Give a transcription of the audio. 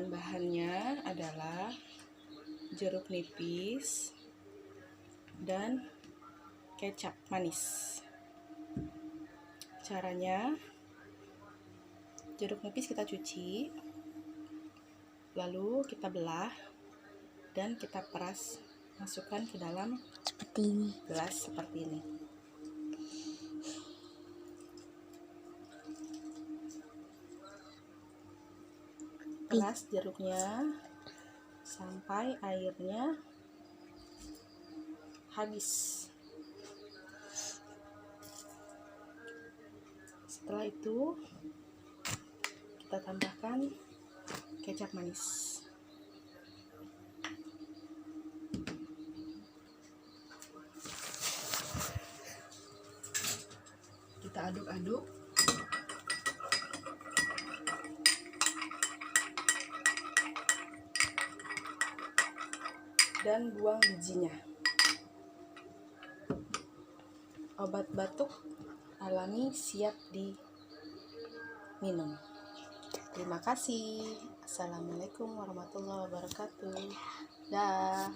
Bahan-bahannya adalah jeruk nipis dan kecap manis. Caranya, jeruk nipis kita cuci, lalu kita belah dan kita peras, masukkan ke dalam seperti ini. gelas seperti ini. Peras jeruknya sampai airnya habis. Setelah itu kita tambahkan kecap manis. Kita aduk-aduk. Dan buang bijinya. Obat batuk alami siap diminum. Terima kasih. Assalamualaikum warahmatullahi wabarakatuh. Dah.